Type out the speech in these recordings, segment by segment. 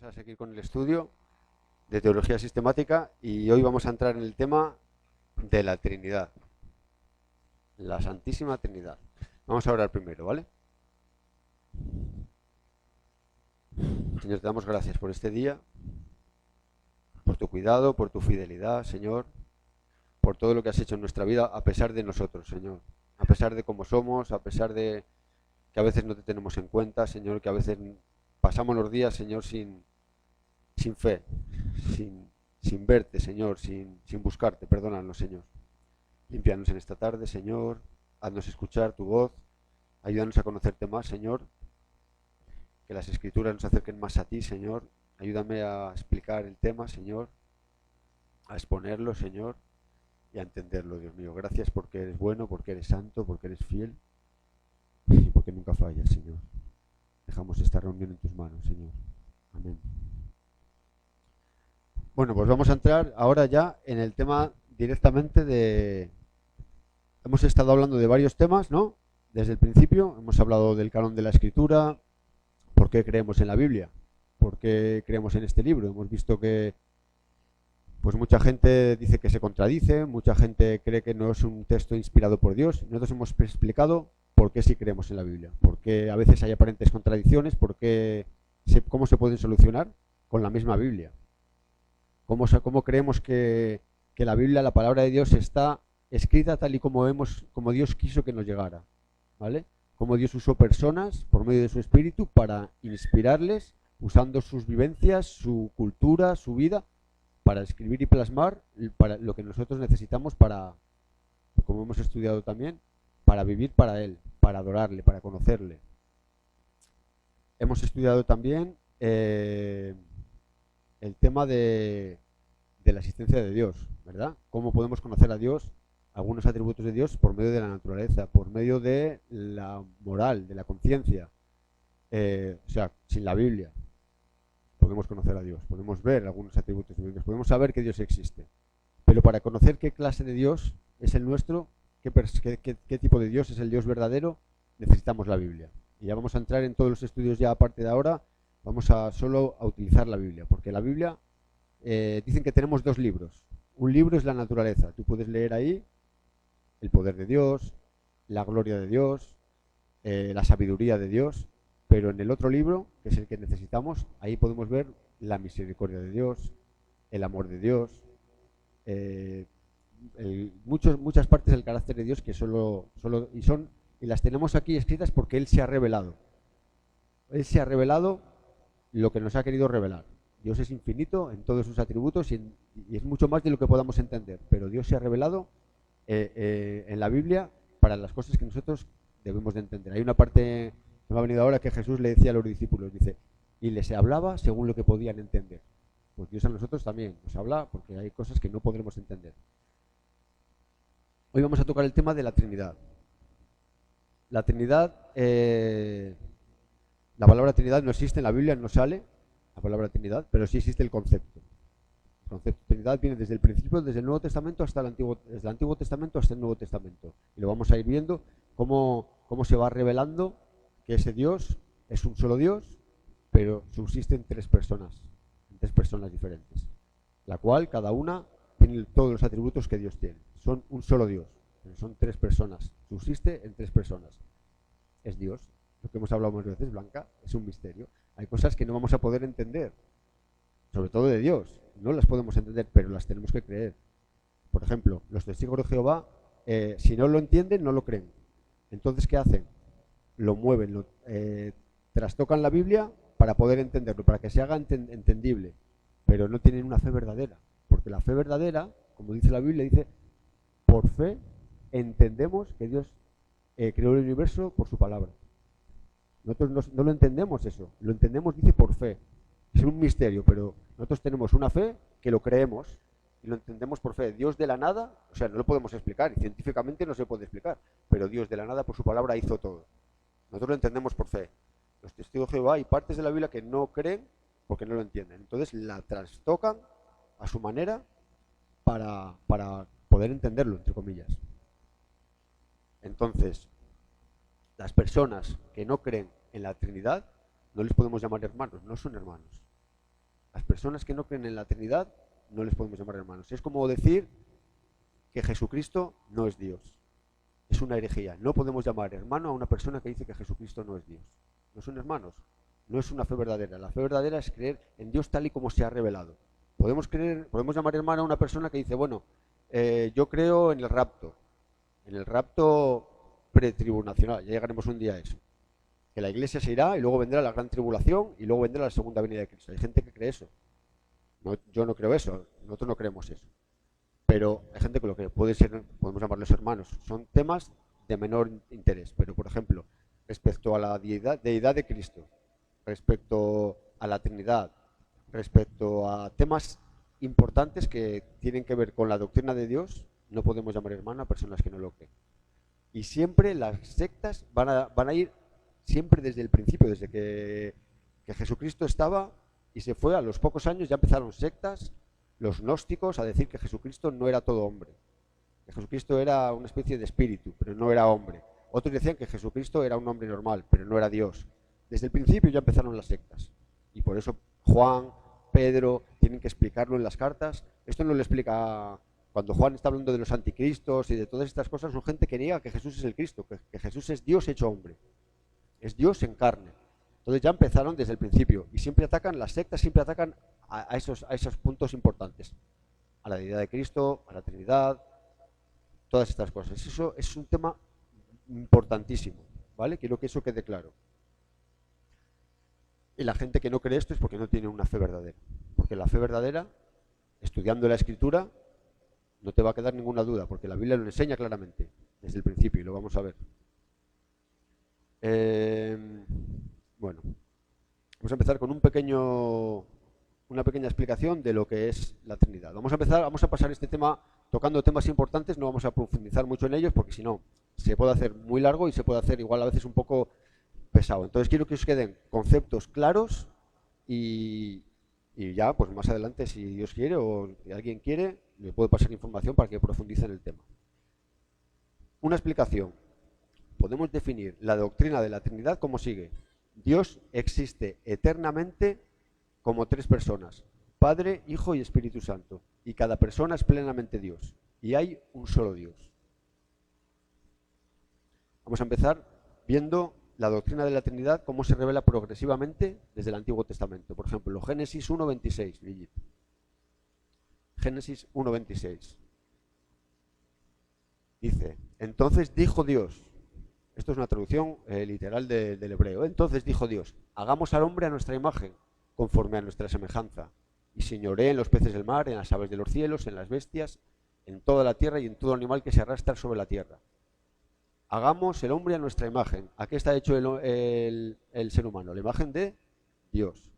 Vamos a seguir con el estudio de teología sistemática y hoy vamos a entrar en el tema de la Trinidad, la Santísima Trinidad. Vamos a orar primero, ¿vale? Señor, te damos gracias por este día, por tu cuidado, por tu fidelidad, Señor, por todo lo que has hecho en nuestra vida a pesar de nosotros, Señor, a pesar de cómo somos, a pesar de que a veces no te tenemos en cuenta, Señor, que a veces pasamos los días, Señor, sin fe, sin verte, Señor, sin buscarte. Perdónanos, Señor. Límpianos en esta tarde, Señor. Haznos escuchar tu voz. Ayúdanos a conocerte más, Señor. Que las Escrituras nos acerquen más a ti, Señor. Ayúdame a explicar el tema, Señor. A exponerlo, Señor. Y a entenderlo, Dios mío. Gracias porque eres bueno, porque eres santo, porque eres fiel. Y porque nunca fallas, Señor. Dejamos esta reunión en tus manos, Señor. Amén. Bueno, pues vamos a entrar ahora ya en el tema directamente de... Hemos estado hablando de varios temas, ¿no? Desde el principio hemos hablado del canon de la Escritura, por qué creemos en la Biblia, por qué creemos en este libro. Hemos visto que pues mucha gente dice que se contradice, mucha gente cree que no es un texto inspirado por Dios. Nosotros hemos explicado por qué sí creemos en la Biblia, por qué a veces hay aparentes contradicciones, cómo se pueden solucionar con la misma Biblia. ¿Cómo creemos que la Biblia, la palabra de Dios, está escrita tal y como Dios quiso que nos llegara? ¿Vale? Cómo Dios usó personas por medio de su espíritu para inspirarles, usando sus vivencias, su cultura, su vida, para escribir y plasmar para lo que nosotros necesitamos para, como hemos estudiado también, para vivir para Él, para adorarle, para conocerle. Hemos estudiado también el tema de la existencia de Dios, ¿verdad? Cómo podemos conocer a Dios, algunos atributos de Dios por medio de la naturaleza, por medio de la moral, de la conciencia. O sea, sin la Biblia podemos conocer a Dios, podemos ver algunos atributos de Dios, podemos saber que Dios existe. Pero para conocer qué clase de Dios es el nuestro, qué tipo de Dios es el Dios verdadero, necesitamos la Biblia. Y ya vamos a entrar en todos los estudios ya a partir de ahora. Vamos a solo a utilizar la Biblia, porque la Biblia, dicen que tenemos dos libros. Un libro es la naturaleza, tú puedes leer ahí el poder de Dios, la gloria de Dios, la sabiduría de Dios, pero en el otro libro, que es el que necesitamos, ahí podemos ver la misericordia de Dios, el amor de Dios, muchas partes del carácter de Dios que y las tenemos aquí escritas porque Él se ha revelado. Él se ha revelado lo que nos ha querido revelar. Dios es infinito en todos sus atributos y es mucho más de lo que podamos entender, pero Dios se ha revelado en la Biblia para las cosas que nosotros debemos de entender. Hay una parte que me ha venido ahora que Jesús le decía a los discípulos, dice, y les hablaba según lo que podían entender. Pues Dios a nosotros también nos habla porque hay cosas que no podremos entender. Hoy vamos a tocar el tema de la Trinidad. La Trinidad, la palabra Trinidad no existe en la Biblia, no sale la palabra Trinidad, pero sí existe el concepto. El concepto de Trinidad viene desde el principio, desde el Nuevo Testamento hasta desde el Antiguo Testamento hasta el Nuevo Testamento. Y lo vamos a ir viendo cómo se va revelando que ese Dios es un solo Dios, pero subsisten tres personas diferentes, la cual cada una tiene todos los atributos que Dios tiene. Son un solo Dios, pero son tres personas, subsiste en tres personas. Es Dios, lo que hemos hablado muchas veces, Blanca, es un misterio. Hay cosas que no vamos a poder entender, sobre todo de Dios, no las podemos entender, pero las tenemos que creer. Por ejemplo, los testigos de Jehová, si no lo entienden, no lo creen. Entonces, ¿qué hacen? Lo mueven, trastocan la Biblia para poder entenderlo, para que se haga entendible, pero no tienen una fe verdadera, porque la fe verdadera, como dice la Biblia, dice, por fe entendemos que Dios creó el universo por su palabra. Nosotros no lo entendemos eso, lo entendemos, dice, por fe. Es un misterio, pero nosotros tenemos una fe que lo creemos y lo entendemos por fe. Dios de la nada, o sea, no lo podemos explicar, y científicamente no se puede explicar, pero Dios de la nada por su palabra hizo todo. Nosotros lo entendemos por fe. Los testigos de Jehová hay partes de la Biblia que no creen porque no lo entienden. Entonces la trastocan a su manera para poder entenderlo, entre comillas. Entonces, las personas que no creen en la Trinidad no les podemos llamar hermanos, no son hermanos. Las personas que no creen en la Trinidad no les podemos llamar hermanos. Es como decir que Jesucristo no es Dios. Es una herejía. No podemos llamar hermano a una persona que dice que Jesucristo no es Dios. No son hermanos. No es una fe verdadera. La fe verdadera es creer en Dios tal y como se ha revelado. Podemos llamar hermano a una persona que dice, bueno, yo creo en el rapto pretribulacional. Ya llegaremos un día a eso. Que la iglesia se irá y luego vendrá la gran tribulación y luego vendrá la segunda venida de Cristo. Hay gente que cree eso. No, yo no creo eso. Nosotros no creemos eso. Pero hay gente que lo cree. Podemos llamarlos hermanos. Son temas de menor interés. Pero, por ejemplo, respecto a la deidad de Cristo, respecto a la Trinidad, respecto a temas importantes que tienen que ver con la doctrina de Dios, no podemos llamar hermano a personas que no lo creen. Y siempre las sectas van a ir siempre desde el principio, desde que Jesucristo estaba y se fue, a los pocos años ya empezaron sectas, los gnósticos, a decir que Jesucristo no era todo hombre, que Jesucristo era una especie de espíritu, pero no era hombre. Otros decían que Jesucristo era un hombre normal, pero no era Dios. Desde el principio ya empezaron las sectas. Y por eso Juan, Pedro, tienen que explicarlo en las cartas. Esto no lo explica cuando Juan está hablando de los anticristos y de todas estas cosas. Son gente que niega que Jesús es el Cristo, que Jesús es Dios hecho hombre. Es Dios en carne. Entonces ya empezaron desde el principio. Y siempre atacan, las sectas siempre atacan a esos puntos importantes. A la deidad de Cristo, a la Trinidad, todas estas cosas. Eso es un tema importantísimo, ¿vale? Quiero que eso quede claro. Y la gente que no cree esto es porque no tiene una fe verdadera. Porque la fe verdadera, estudiando la Escritura, no te va a quedar ninguna duda, porque la Biblia lo enseña claramente, desde el principio, y lo vamos a ver. Bueno, vamos a empezar con una pequeña explicación de lo que es la Trinidad. Vamos a pasar este tema tocando temas importantes, no vamos a profundizar mucho en ellos, porque si no, se puede hacer muy largo y se puede hacer igual a veces un poco pesado. Entonces quiero que os queden conceptos claros y ya, pues más adelante, si Dios quiere o si alguien quiere, le puedo pasar información para que profundice en el tema. Una explicación. Podemos definir la doctrina de la Trinidad como sigue. Dios existe eternamente como tres personas, Padre, Hijo y Espíritu Santo, y cada persona es plenamente Dios, y hay un solo Dios. Vamos a empezar viendo la doctrina de la Trinidad, cómo se revela progresivamente desde el Antiguo Testamento. Por ejemplo, Génesis 1.26, Brigitte. Génesis 1.26. Dice, entonces dijo Dios, esto es una traducción literal del hebreo, entonces dijo Dios, hagamos al hombre a nuestra imagen, conforme a nuestra semejanza, y señoree en los peces del mar, en las aves de los cielos, en las bestias, en toda la tierra y en todo animal que se arrastra sobre la tierra. Hagamos el hombre a nuestra imagen. ¿A qué está hecho el ser humano? La imagen de Dios.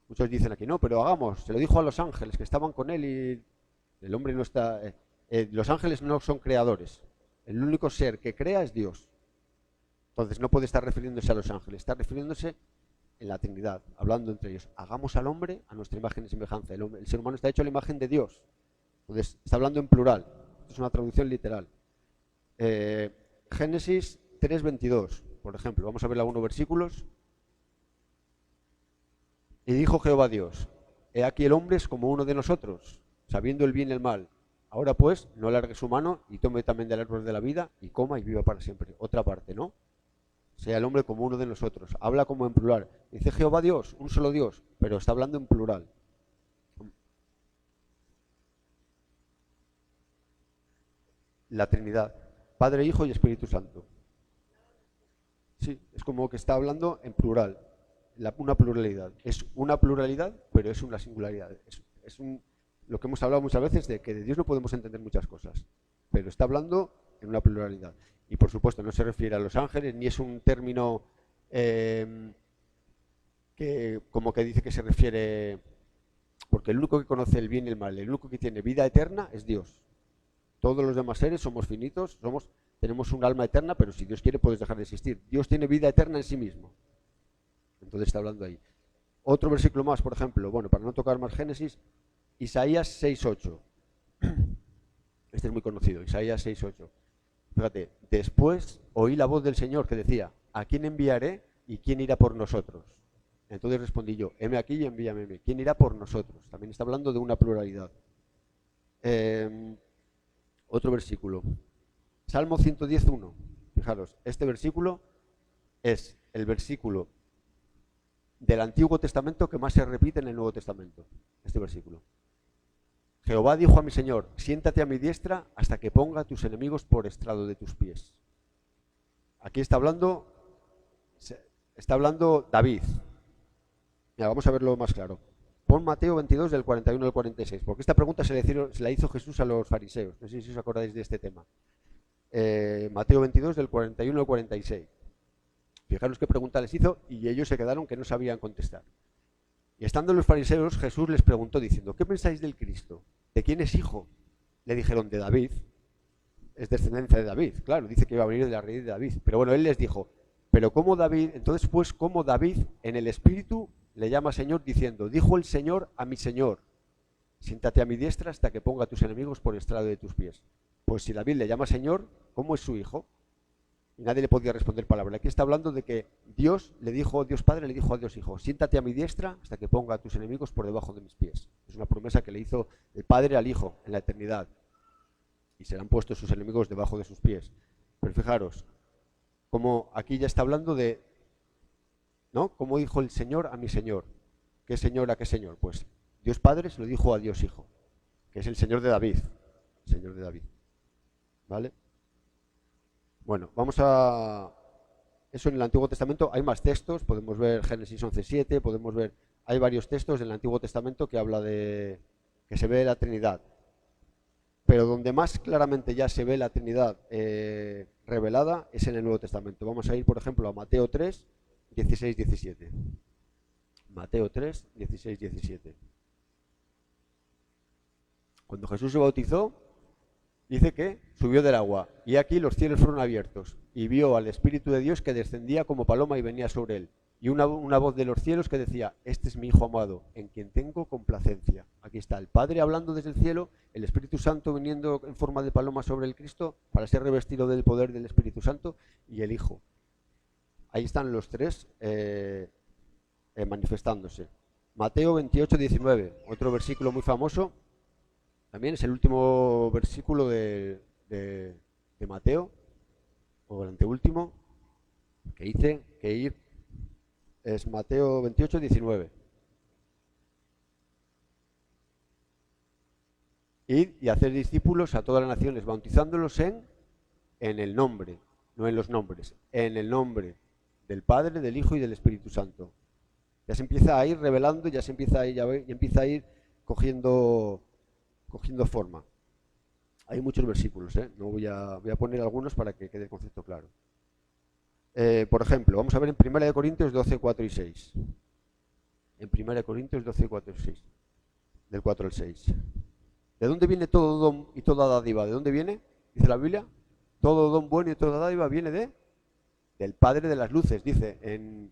Muchos dicen aquí, no, pero hagamos, se lo dijo a los ángeles que estaban con él y el hombre no está... los ángeles no son creadores. El único ser que crea es Dios. Entonces no puede estar refiriéndose a los ángeles, está refiriéndose en la Trinidad, hablando entre ellos. Hagamos al hombre a nuestra imagen y semejanza. El ser humano está hecho a la imagen de Dios. Entonces está hablando en plural. Esto es una traducción literal. Génesis 3.22, por ejemplo. Vamos a ver algunos versículos. Y dijo Jehová Dios, he aquí el hombre es como uno de nosotros, sabiendo el bien y el mal. Ahora pues, no alargue su mano y tome también del árbol de la vida y coma y viva para siempre. Otra parte, ¿no? Sea el hombre como uno de nosotros. Habla como en plural. Dice Jehová Dios, un solo Dios, pero está hablando en plural. La Trinidad, Padre, Hijo y Espíritu Santo. Sí, es como que está hablando en plural, una pluralidad. Es una pluralidad, pero es una singularidad. Lo que hemos hablado muchas veces de que de Dios no podemos entender muchas cosas, pero está hablando en una pluralidad. Y por supuesto no se refiere a los ángeles, ni es un término que como que dice que se refiere, porque el único que conoce el bien y el mal, el único que tiene vida eterna es Dios. Todos los demás seres somos finitos, tenemos un alma eterna, pero si Dios quiere puedes dejar de existir. Dios tiene vida eterna en sí mismo. Entonces está hablando ahí. Otro versículo más, por ejemplo, bueno, para no tocar más Génesis, Isaías 6.8. Este es muy conocido, Isaías 6.8. Fíjate, después oí la voz del Señor que decía, ¿a quién enviaré y quién irá por nosotros? Entonces respondí yo, heme aquí y envíame a mí. ¿Quién irá por nosotros? También está hablando de una pluralidad. Otro versículo. Salmo 110:1. Fijaros, este versículo es el versículo del Antiguo Testamento que más se repite en el Nuevo Testamento. Este versículo. Jehová dijo a mi Señor, siéntate a mi diestra hasta que ponga a tus enemigos por estrado de tus pies. Aquí está hablando David. Mira, vamos a verlo más claro. Pon Mateo 22 del 41 al 46, porque esta pregunta se la hizo Jesús a los fariseos. No sé si os acordáis de este tema. Mateo 22 del 41 al 46. Fijaros qué pregunta les hizo y ellos se quedaron que no sabían contestar. Y estando los fariseos, Jesús les preguntó diciendo, ¿qué pensáis del Cristo? ¿De quién es hijo? Le dijeron, de David. Es descendencia de David, claro, dice que iba a venir de la raíz de David. Pero bueno, él les dijo, pero ¿cómo David? Entonces pues, ¿cómo David en el Espíritu le llama Señor diciendo, dijo el Señor a mi Señor, siéntate a mi diestra hasta que ponga a tus enemigos por estrado de tus pies? Pues si David le llama Señor, ¿cómo es su hijo? Y nadie le podía responder palabra. Aquí está hablando de que Dios Padre le dijo a Dios Hijo, siéntate a mi diestra hasta que ponga a tus enemigos por debajo de mis pies. Es una promesa que le hizo el Padre al Hijo en la eternidad. Y serán puestos sus enemigos debajo de sus pies. Pero fijaros, como aquí ya está hablando de, ¿no? Como dijo el Señor a mi Señor. ¿Qué Señor a qué Señor? Pues Dios Padre se lo dijo a Dios Hijo, que es el Señor de David. Señor de David. ¿Vale? Bueno, vamos a... Eso en el Antiguo Testamento hay más textos, podemos ver Génesis 11:7, podemos ver... Hay varios textos en el Antiguo Testamento que habla de... que se ve la Trinidad. Pero donde más claramente ya se ve la Trinidad revelada es en el Nuevo Testamento. Vamos a ir, por ejemplo, a Mateo 3, 16, 17. Mateo 3, 16, 17. Cuando Jesús se bautizó, dice que subió del agua, y aquí los cielos fueron abiertos, y vio al Espíritu de Dios que descendía como paloma y venía sobre él. Y una voz de los cielos que decía, este es mi Hijo amado, en quien tengo complacencia. Aquí está el Padre hablando desde el cielo, el Espíritu Santo viniendo en forma de paloma sobre el Cristo, para ser revestido del poder del Espíritu Santo, y el Hijo. Ahí están los tres manifestándose. Mateo 28, 19, otro versículo muy famoso. También es el último versículo de Mateo, o el anteúltimo, que dice que ir, es Mateo 28, 19. Id y hacer discípulos a todas las naciones, bautizándolos en el nombre, no en los nombres, en el nombre del Padre, del Hijo y del Espíritu Santo. Ya se empieza a ir revelando, ya empieza a ir cogiendo forma. Hay muchos versículos, no voy a poner algunos para que quede el concepto claro. Por ejemplo, vamos a ver en 1 Corintios 12, 4 y 6. En 1 Corintios 12, 4 y 6. Del 4 al 6. ¿De dónde viene todo don y toda dádiva? ¿De dónde viene? Dice la Biblia. Todo don bueno y toda dádiva viene del Padre de las luces, dice en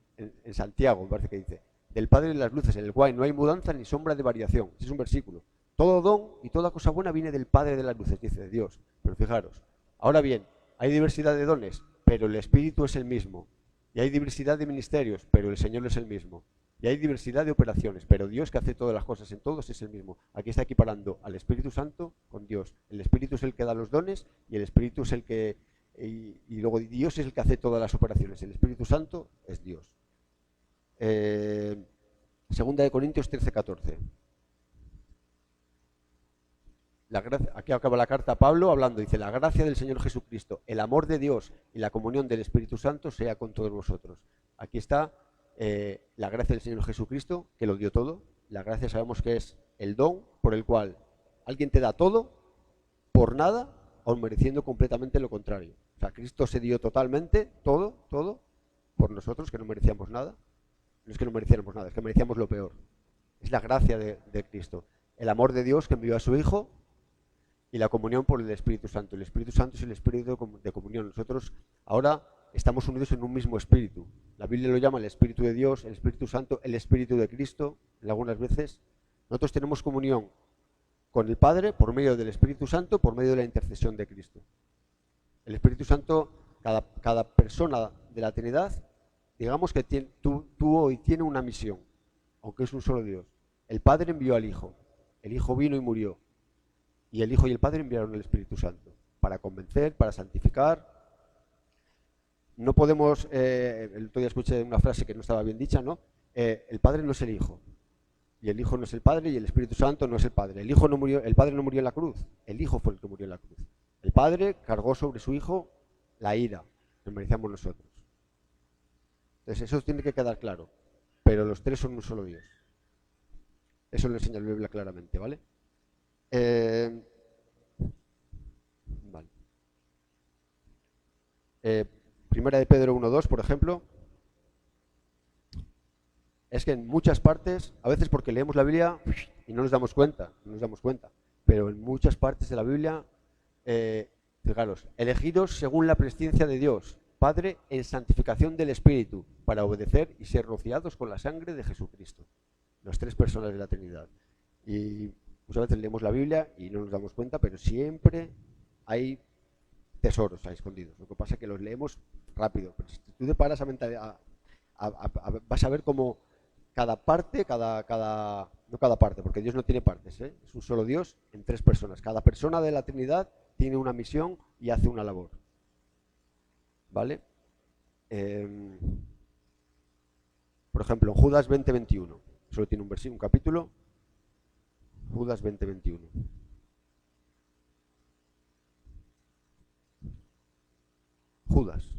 Santiago, me parece que dice. Del Padre de las luces, en el cual no hay mudanza ni sombra de variación. Ese es un versículo. Todo don y toda cosa buena viene del Padre de las luces, dice de Dios. Pero fijaros, ahora bien, hay diversidad de dones, pero el Espíritu es el mismo. Y hay diversidad de ministerios, pero el Señor es el mismo. Y hay diversidad de operaciones, pero Dios que hace todas las cosas en todos es el mismo. Aquí está equiparando al Espíritu Santo con Dios. El Espíritu es el que da los dones y el Espíritu es el que... Y luego Dios es el que hace todas las operaciones. El Espíritu Santo es Dios. Segunda de Corintios 13, 14. Aquí acaba la carta a Pablo hablando, dice, la gracia del Señor Jesucristo, el amor de Dios y la comunión del Espíritu Santo sea con todos vosotros. Aquí está la gracia del Señor Jesucristo, que lo dio todo. La gracia sabemos que es el don por el cual alguien te da todo por nada, aun mereciendo completamente lo contrario. O sea, Cristo se dio totalmente, todo, por nosotros, que no merecíamos nada. No es que no mereciéramos nada, es que merecíamos lo peor. Es la gracia de Cristo. El amor de Dios que envió a su Hijo y la comunión por el Espíritu Santo. El Espíritu Santo es el Espíritu de comunión. Nosotros ahora estamos unidos en un mismo Espíritu. La Biblia lo llama el Espíritu de Dios, el Espíritu Santo, el Espíritu de Cristo, algunas veces. Nosotros tenemos comunión con el Padre por medio del Espíritu Santo, por medio de la intercesión de Cristo. El Espíritu Santo, cada persona de la Trinidad digamos que tuvo y tiene una misión, aunque es un solo Dios. El Padre envió al Hijo, el Hijo vino y murió, y el Hijo y el Padre enviaron el Espíritu Santo para convencer, para santificar. No podemos, el otro día escuché una frase que no estaba bien dicha, ¿no? El Padre no es el Hijo, y el Hijo no es el Padre, y el Espíritu Santo no es el Padre. El Padre no murió en la cruz, el Hijo fue el que murió en la cruz. El Padre cargó sobre su Hijo la ira que merecíamos nosotros. Entonces eso tiene que quedar claro, pero los tres son un solo Dios. Eso lo enseña la Biblia claramente, ¿vale? Vale. Primera de Pedro 1:2, por ejemplo. Es que en muchas partes, a veces porque leemos la Biblia y no nos damos cuenta, pero en muchas partes de la Biblia, fijaros, elegidos según la presciencia de Dios, Padre, en santificación del Espíritu, para obedecer y ser rociados con la sangre de Jesucristo. Las tres personas de la Trinidad. Y muchas veces leemos la Biblia y no nos damos cuenta, pero siempre hay tesoros ahí escondidos. Lo que pasa es que los leemos rápido. Pero si tú te paras vas a ver cómo cada parte, no cada parte, porque Dios no tiene partes, ¿eh? Es un solo Dios en tres personas. Cada persona de la Trinidad tiene una misión y hace una labor. ¿Vale? Por ejemplo, en Judas 20:21, solo tiene un capítulo, Judas 20:21. Judas.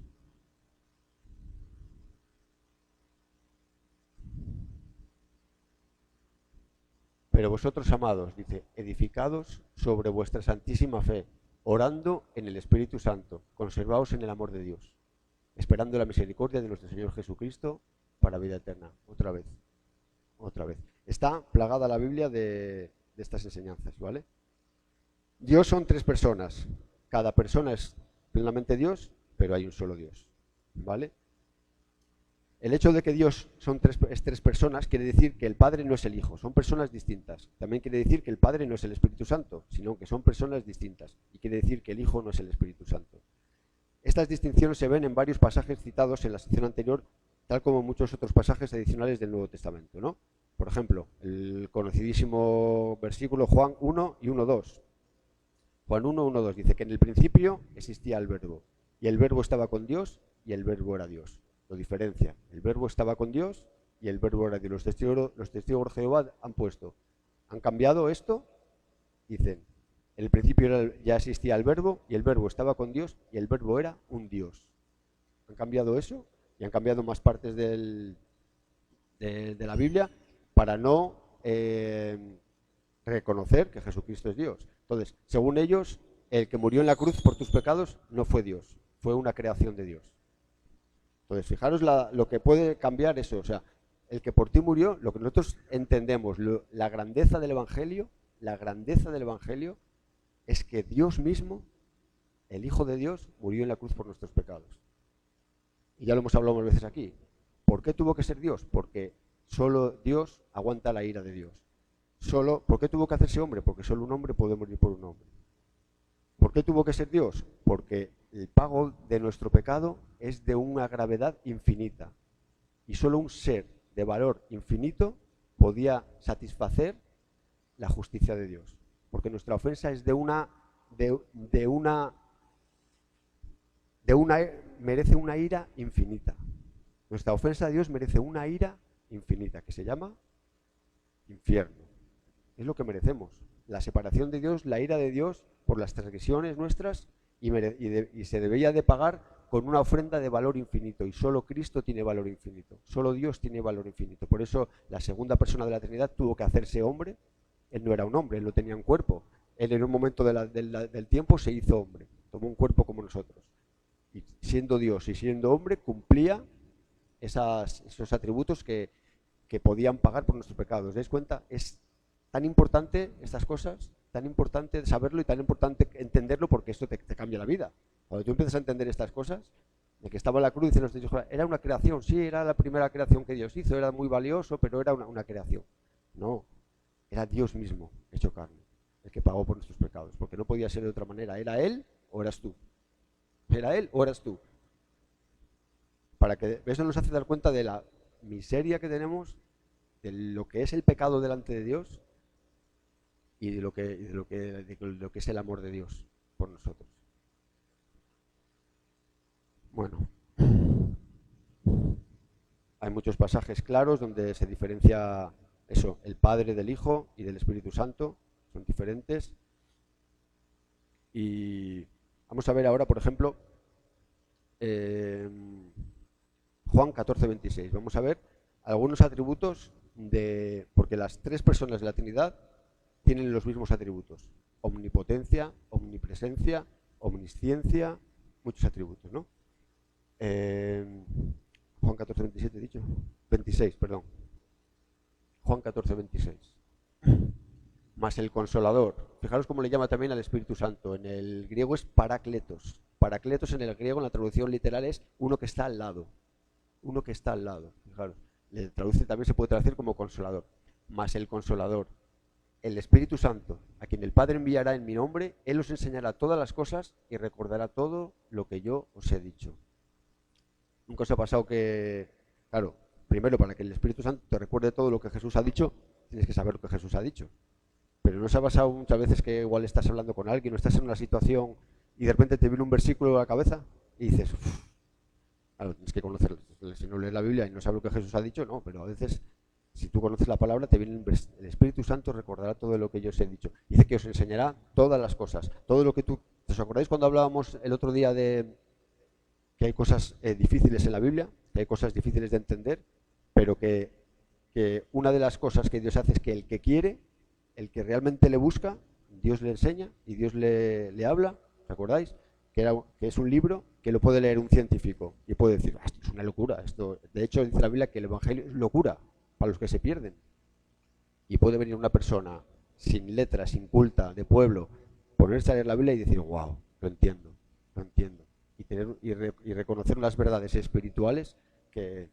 Pero vosotros, amados, dice, edificados sobre vuestra santísima fe, orando en el Espíritu Santo, conservaos en el amor de Dios, esperando la misericordia de nuestro Señor Jesucristo para vida eterna. Otra vez. Está plagada la Biblia de estas enseñanzas, ¿vale? Dios son tres personas. Cada persona es plenamente Dios, pero hay un solo Dios, ¿vale? El hecho de que Dios es tres personas quiere decir que el Padre no es el Hijo, son personas distintas. También quiere decir que el Padre no es el Espíritu Santo, sino que son personas distintas. Y quiere decir que el Hijo no es el Espíritu Santo. Estas distinciones se ven en varios pasajes citados en la sección anterior, tal como en muchos otros pasajes adicionales del Nuevo Testamento, ¿no? Por ejemplo, el conocidísimo versículo Juan 1 y 1:2. Juan 1, 1:2 dice que en el principio existía el Verbo, y el Verbo estaba con Dios, y el Verbo era Dios. Lo diferencia. El Verbo estaba con Dios y el Verbo era Dios. Los testigos de Jehová han cambiado esto, dicen, en el principio ya existía el Verbo y el Verbo estaba con Dios y el Verbo era un Dios. Han cambiado eso y han cambiado más partes de la Biblia para no reconocer que Jesucristo es Dios. Entonces, según ellos, el que murió en la cruz por tus pecados no fue Dios, fue una creación de Dios. Entonces, fijaros lo que puede cambiar eso. O sea, el que por ti murió, lo que nosotros entendemos, la grandeza del Evangelio es que Dios mismo, el Hijo de Dios, murió en la cruz por nuestros pecados. Y ya lo hemos hablado más veces aquí. ¿Por qué tuvo que ser Dios? Porque solo Dios aguanta la ira de Dios. ¿Por qué tuvo que hacerse hombre? Porque solo un hombre puede morir por un hombre. ¿Por qué tuvo que ser Dios? Porque el pago de nuestro pecado es de una gravedad infinita. Y solo un ser de valor infinito podía satisfacer la justicia de Dios. Porque nuestra ofensa es merece una ira infinita. Nuestra ofensa a Dios merece una ira infinita, que se llama infierno. Es lo que merecemos. La separación de Dios, la ira de Dios por las transgresiones nuestras y se debería de pagar con una ofrenda de valor infinito, y solo Cristo tiene valor infinito, solo Dios tiene valor infinito. Por eso la segunda persona de la Trinidad tuvo que hacerse hombre. Él no era un hombre, él no tenía un cuerpo. Él en un momento del tiempo se hizo hombre, tomó un cuerpo como nosotros. Y siendo Dios y siendo hombre cumplía esos atributos que podían pagar por nuestros pecados. ¿Os dais cuenta? Es tan importante estas cosas, tan importante saberlo y tan importante entenderlo, porque esto te cambia la vida. Cuando tú empiezas a entender estas cosas, de que estaba en la cruz y nos dijo, era una creación, sí, era la primera creación que Dios hizo, era muy valioso, pero era una creación. No, era Dios mismo hecho carne, el que pagó por nuestros pecados, porque no podía ser de otra manera. ¿Era Él o eras tú? ¿Era Él o eras tú? para que eso nos hace dar cuenta de la miseria que tenemos, de lo que es el pecado delante de Dios y de lo que es el amor de Dios por nosotros. Bueno, hay muchos pasajes claros donde se diferencia eso, el Padre del Hijo y del Espíritu Santo, son diferentes. Y vamos a ver ahora, por ejemplo, Juan 14:26. Vamos a ver algunos atributos porque las tres personas de la Trinidad tienen los mismos atributos: omnipotencia, omnipresencia, omnisciencia, muchos atributos, ¿no? Juan 14:27 he dicho. 26, perdón. Juan 14:26. Más el Consolador. Fijaros cómo le llama también al Espíritu Santo. En el griego es parácletos. Parácletos en el griego, en la traducción literal, es uno que está al lado. Uno que está al lado. Fijaros. También se puede traducir como Consolador. Más el Consolador. El Espíritu Santo, a quien el Padre enviará en mi nombre, Él os enseñará todas las cosas y recordará todo lo que yo os he dicho. Nunca os ha pasado que, claro, primero para que el Espíritu Santo te recuerde todo lo que Jesús ha dicho, tienes que saber lo que Jesús ha dicho. Pero ¿no os ha pasado muchas veces que igual estás hablando con alguien o estás en una situación y de repente te viene un versículo a la cabeza y dices, claro, tienes que conocerlo. Si no lees la Biblia y no sabes lo que Jesús ha dicho, no, pero a veces, si tú conoces la palabra, te viene el Espíritu Santo, recordará todo lo que yo os he dicho. Dice que os enseñará todas las cosas, todo lo que tú... ¿Os acordáis cuando hablábamos el otro día de que hay cosas difíciles en la Biblia, que hay cosas difíciles de entender, pero que una de las cosas que Dios hace es que el que quiere, el que realmente le busca, Dios le enseña y Dios le habla? ¿Os acordáis? Que es un libro que lo puede leer un científico y puede decir, esto es una locura. De hecho, dice la Biblia que el Evangelio es locura para los que se pierden. Y puede venir una persona sin letras, sin culta, de pueblo, ponerse a leer la Biblia y decir, wow, lo entiendo, lo entiendo. Y reconocer las verdades espirituales que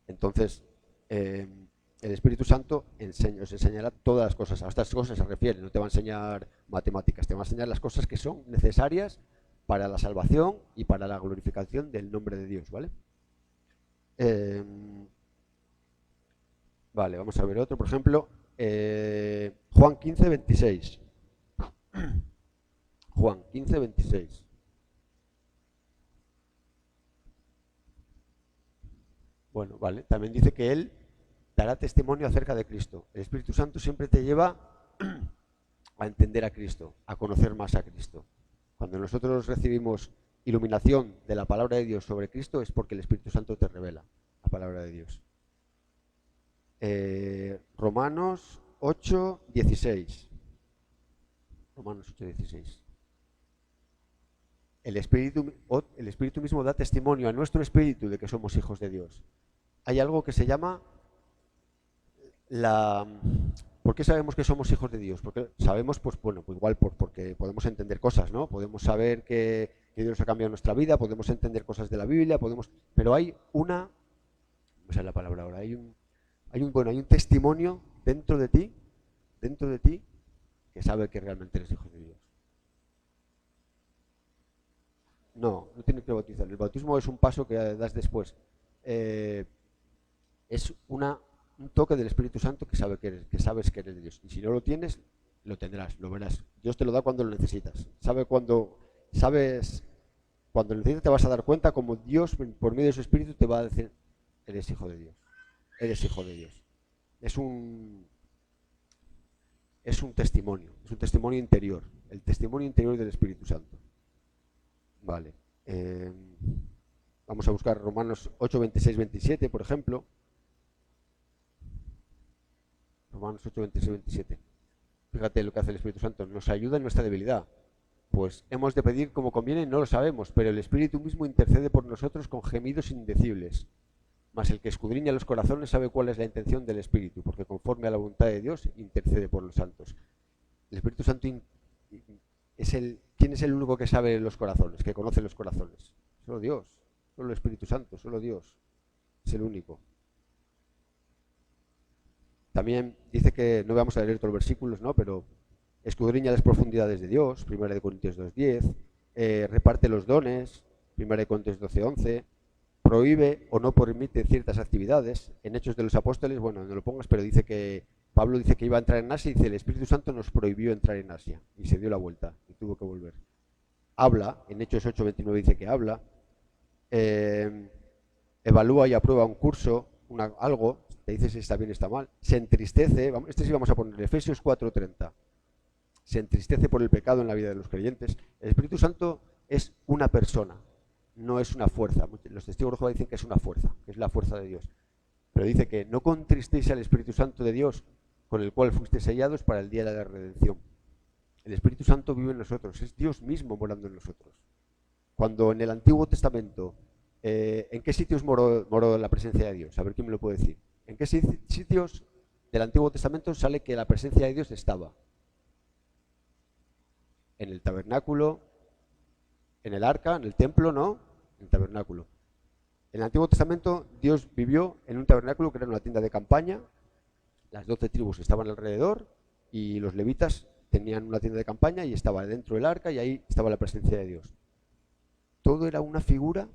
entonces el Espíritu Santo os enseñará todas las cosas. A estas cosas se refiere, no te va a enseñar matemáticas, te va a enseñar las cosas que son necesarias para la salvación y para la glorificación del nombre de Dios, ¿vale? Vale, vamos a ver otro, por ejemplo, Juan 15:26. Juan 15:26. Bueno, vale, también dice que Él dará testimonio acerca de Cristo. El Espíritu Santo siempre te lleva a entender a Cristo, a conocer más a Cristo. Cuando nosotros recibimos iluminación de la palabra de Dios sobre Cristo es porque el Espíritu Santo te revela la palabra de Dios. Romanos 8:16. Romanos 8:16. El Espíritu mismo da testimonio a nuestro espíritu de que somos hijos de Dios. Hay algo que se llama ¿Por qué sabemos que somos hijos de Dios? Porque sabemos, pues bueno, pues igual porque podemos entender cosas, ¿no? Podemos saber que Dios ha cambiado nuestra vida, podemos entender cosas de la Biblia, pero hay no sé la palabra ahora, hay un testimonio dentro de ti, que sabe que realmente eres hijo de Dios. No tienes que bautizar. El bautismo es un paso que das después. Es un toque del Espíritu Santo que sabes que eres de Dios. Y si no lo tienes, lo tendrás, lo verás. Dios te lo da cuando lo necesitas. Cuando lo necesitas te vas a dar cuenta como Dios, por medio de su Espíritu, te va a decir, eres hijo de Dios. Eres hijo de Dios. Es un testimonio interior. El testimonio interior del Espíritu Santo. Vale. Vamos a buscar Romanos 8:26-27, por ejemplo. Romanos 8:26-27. Fíjate lo que hace el Espíritu Santo. Nos ayuda en nuestra debilidad. Pues hemos de pedir como conviene, no lo sabemos, pero el Espíritu mismo intercede por nosotros con gemidos indecibles. Mas el que escudriña los corazones sabe cuál es la intención del Espíritu, porque conforme a la voluntad de Dios intercede por los santos. El Espíritu Santo ¿quién es el único que sabe los corazones, que conoce los corazones? Solo Dios, solo el Espíritu Santo, solo Dios. Es el único. También dice que, no vamos a leer todos los versículos, ¿no? Pero escudriña las profundidades de Dios, 1 Corintios 2:10, reparte los dones, 1 Corintios 12:11, prohíbe o no permite ciertas actividades. En Hechos de los Apóstoles, bueno, no lo pongas, pero dice que Pablo dice que iba a entrar en Asia y dice el Espíritu Santo nos prohibió entrar en Asia y se dio la vuelta y tuvo que volver. Habla, en Hechos 8:29 dice que habla, evalúa y aprueba un curso, algo, te dice si está bien o está mal, se entristece, este sí vamos a poner Efesios 4:30, se entristece por el pecado en la vida de los creyentes. El Espíritu Santo es una persona, no es una fuerza. Los testigos de Jehová dicen que es una fuerza, que es la fuerza de Dios. Pero dice que no contristéis al Espíritu Santo de Dios, con el cual fuisteis sellados para el día de la redención. El Espíritu Santo vive en nosotros, es Dios mismo morando en nosotros. Cuando en el Antiguo Testamento, ¿en qué sitios moró la presencia de Dios? A ver quién me lo puede decir. ¿En qué sitios del Antiguo Testamento sale que la presencia de Dios estaba? En el tabernáculo, en el arca, en el templo, ¿no? En el tabernáculo. En el Antiguo Testamento Dios vivió en un tabernáculo que era una tienda de campaña, las 12 tribus estaban alrededor y los levitas tenían una tienda de campaña y estaba dentro del arca y ahí estaba la presencia de Dios. Todo era una figura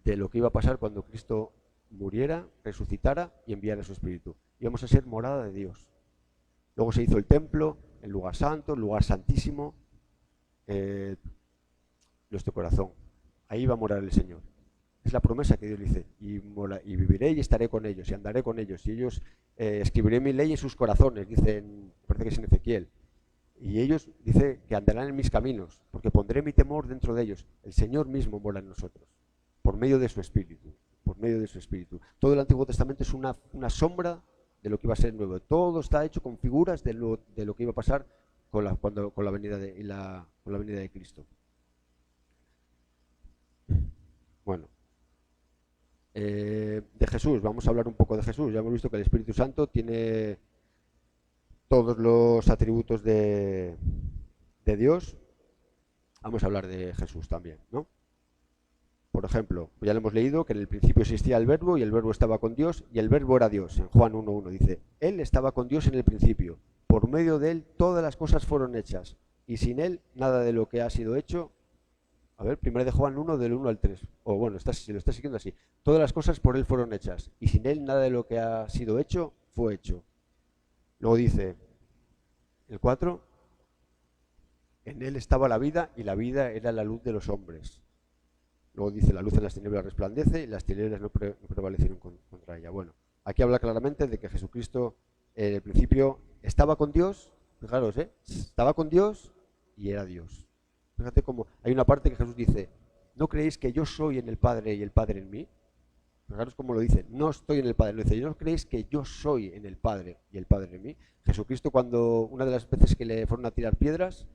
de lo que iba a pasar cuando Cristo muriera, resucitara y enviara su Espíritu. Íbamos a ser morada de Dios. Luego se hizo el templo, el lugar santo, el lugar santísimo, nuestro corazón. Ahí va a morar el Señor. Es la promesa que Dios dice, y viviré y estaré con ellos, y andaré con ellos, y ellos escribiré mi ley en sus corazones, dice, parece que es en Ezequiel. Y ellos, dice, que andarán en mis caminos, porque pondré mi temor dentro de ellos. El Señor mismo mora en nosotros, por medio de su Espíritu, por medio de su Espíritu. Todo el Antiguo Testamento es una sombra de lo que iba a ser el nuevo. Todo está hecho con figuras de lo que iba a pasar con la venida de Cristo. Bueno, de Jesús, vamos a hablar un poco de Jesús. Ya hemos visto que el Espíritu Santo tiene todos los atributos de Dios. Vamos a hablar de Jesús también, ¿no? Por ejemplo, ya lo hemos leído que en el principio existía el Verbo y el Verbo estaba con Dios y el Verbo era Dios. En Juan 1:1 dice, Él estaba con Dios en el principio. Por medio de Él todas las cosas fueron hechas y sin Él nada de lo que ha sido hecho. A ver, primero de Juan 1 del 1 al 3. O bueno, si lo estás siguiendo así. Todas las cosas por Él fueron hechas y sin Él nada de lo que ha sido hecho fue hecho. Luego dice el 4, en Él estaba la vida y la vida era la luz de los hombres. Luego dice, la luz en las tinieblas resplandece y las tinieblas no prevalecieron contra ella. Bueno, aquí habla claramente de que Jesucristo en el principio estaba con Dios, fijaros, estaba con Dios y era Dios. Fíjate cómo hay una parte que Jesús dice, ¿no creéis que yo soy en el Padre y el Padre en mí? Fijaros cómo lo dice, no estoy en el Padre, lo dice, ¿no creéis que yo soy en el Padre y el Padre en mí? Jesucristo cuando una de las veces que le fueron a tirar piedras,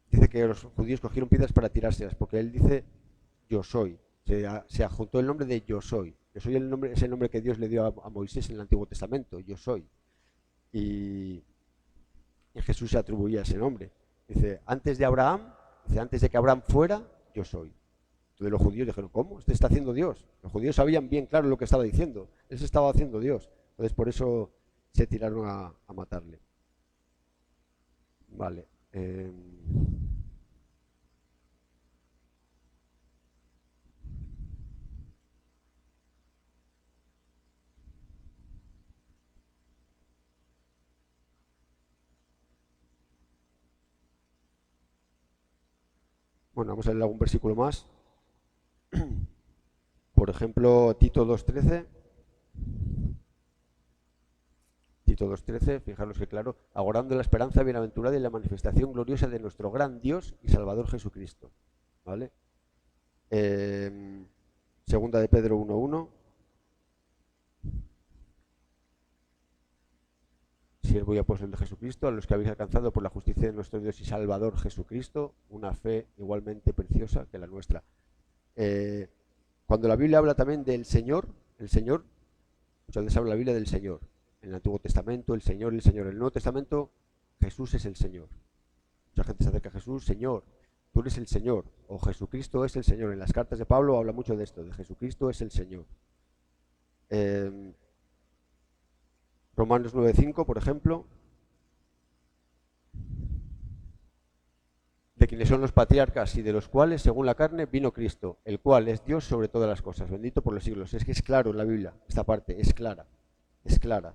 dice que los judíos cogieron piedras para tirárselas, porque él dice, yo soy, se adjuntó el nombre de yo soy. Yo soy es el nombre que Dios le dio a Moisés en el Antiguo Testamento, yo soy. Y Jesús se atribuía ese nombre. Dice, antes de Abraham, antes de que Abraham fuera, yo soy. Entonces los judíos dijeron, ¿cómo? Este está haciendo Dios. Los judíos sabían bien claro lo que estaba diciendo. Él se estaba haciendo Dios. Entonces por eso se tiraron a matarle. Vale. Bueno, vamos a leer algún versículo más. Por ejemplo, Tito 2:13. Tito 2:13, fijaros que claro, aguardando la esperanza bienaventurada y la manifestación gloriosa de nuestro gran Dios y Salvador Jesucristo. ¿Vale? Segunda de Pedro 1:1. Siervo y apóstol de Jesucristo, a los que habéis alcanzado por la justicia de nuestro Dios y Salvador Jesucristo, una fe igualmente preciosa que la nuestra. Cuando la Biblia habla también del Señor, el Señor, muchas veces habla la Biblia del Señor. En el Antiguo Testamento, el Señor. En el Nuevo Testamento, Jesús es el Señor. Mucha gente se acerca a Jesús, Señor, tú eres el Señor, o Jesucristo es el Señor. En las cartas de Pablo habla mucho de esto, de Jesucristo es el Señor. Romanos 9:5, por ejemplo. de quienes son los patriarcas y de los cuales, según la carne, vino Cristo, el cual es Dios sobre todas las cosas, bendito por los siglos. Es que es claro en la Biblia, esta parte, es clara, es clara.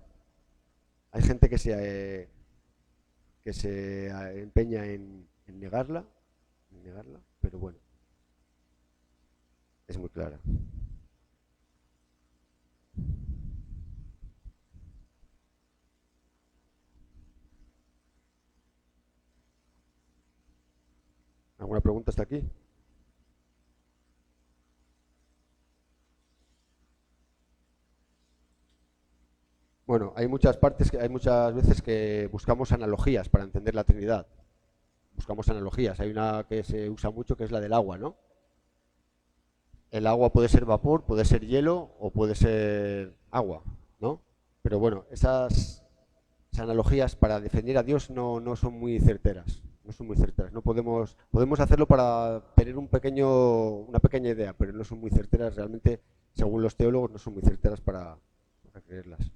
Hay gente que se empeña en negarla, pero bueno, es muy clara. ¿Alguna pregunta hasta aquí? Bueno, hay muchas veces que buscamos analogías para entender la Trinidad. Buscamos analogías. Hay una que se usa mucho que es la del agua, ¿no? El agua puede ser vapor, puede ser hielo o puede ser agua, ¿no? Pero bueno, esas analogías para definir a Dios no son muy certeras. No son muy certeras. No podemos hacerlo para tener una pequeña idea, pero no son muy certeras realmente, según los teólogos, no son muy certeras para creerlas.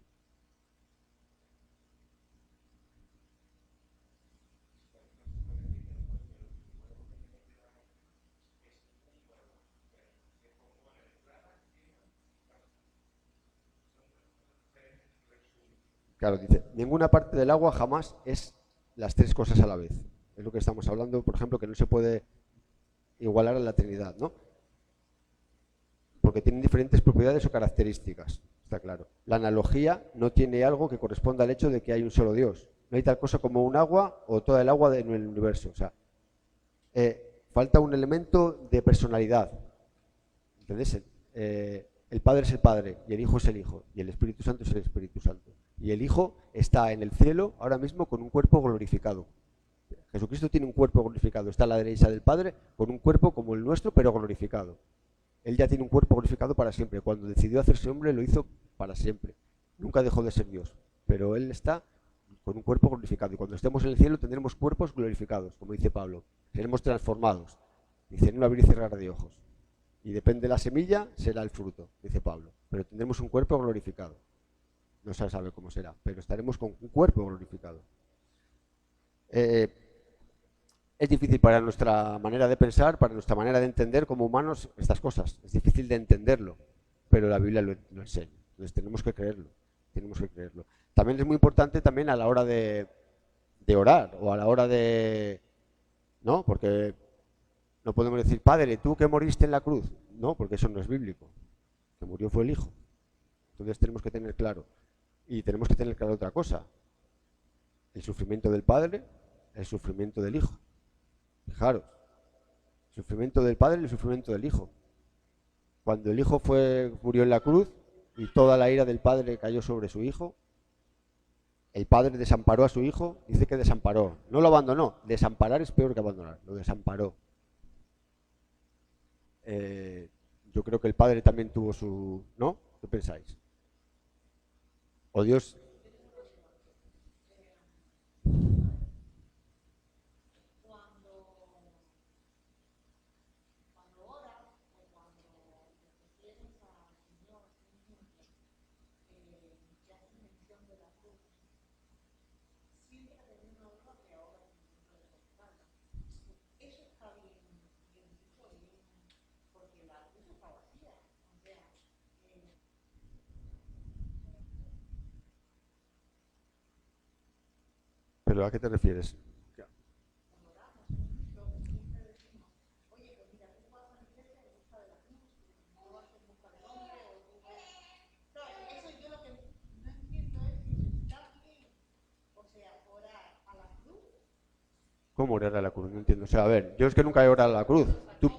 Claro, dice, ninguna parte del agua jamás es las tres cosas a la vez. Es lo que estamos hablando, por ejemplo, que no se puede igualar a la Trinidad, ¿no? Porque tienen diferentes propiedades o características, está claro. La analogía no tiene algo que corresponda al hecho de que hay un solo Dios. No hay tal cosa como un agua o toda el agua en el universo. O sea, falta un elemento de personalidad. ¿Entendés? El Padre es el Padre, y el Hijo es el Hijo, y el Espíritu Santo es el Espíritu Santo. Y el Hijo está en el cielo ahora mismo con un cuerpo glorificado. Jesucristo tiene un cuerpo glorificado, está a la derecha del Padre con un cuerpo como el nuestro, pero glorificado. Él ya tiene un cuerpo glorificado para siempre. Cuando decidió hacerse hombre lo hizo para siempre. Nunca dejó de ser Dios, pero Él está con un cuerpo glorificado. Y cuando estemos en el cielo tendremos cuerpos glorificados, como dice Pablo. Seremos transformados. Dice, en un abrir y cerrar de ojos. Y depende de la semilla, será el fruto, dice Pablo. Pero tendremos un cuerpo glorificado. No se sabe cómo será, pero estaremos con un cuerpo glorificado. Es difícil para nuestra manera de pensar, para nuestra manera de entender como humanos estas cosas. Es difícil de entenderlo, pero la Biblia lo enseña. Entonces tenemos que creerlo. También es muy importante también a la hora de orar o a la hora de... ¿No? Porque no podemos decir, Padre, tú que moriste en la cruz. No, porque eso no es bíblico. El que murió fue el Hijo. Entonces tenemos que tener claro. Y tenemos que tener claro otra cosa. El sufrimiento del Padre, el sufrimiento del Hijo. Fijaros. El sufrimiento del Padre y el sufrimiento del Hijo. Cuando el Hijo murió en la cruz y toda la ira del Padre cayó sobre su Hijo, el Padre desamparó a su Hijo, dice que desamparó. No lo abandonó. Desamparar es peor que abandonar. Lo desamparó. Yo creo que el Padre también tuvo su... ¿No? ¿Qué pensáis? ¿O Dios? ¿Pero a qué te refieres? ¿Cómo orar a la cruz? No entiendo. O sea, a ver, yo es que nunca he orado a la cruz. ¿Tú?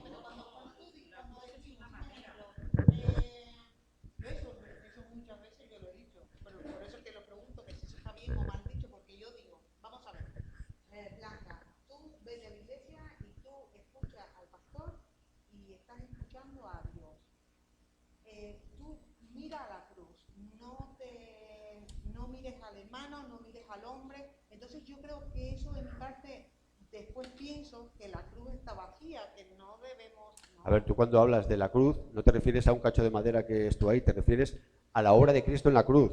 Yo creo que eso en parte, después pienso que la cruz está vacía, que no debemos... No. A ver, tú cuando hablas de la cruz, no te refieres a un cacho de madera que estuvo ahí, te refieres a la obra de Cristo en la cruz,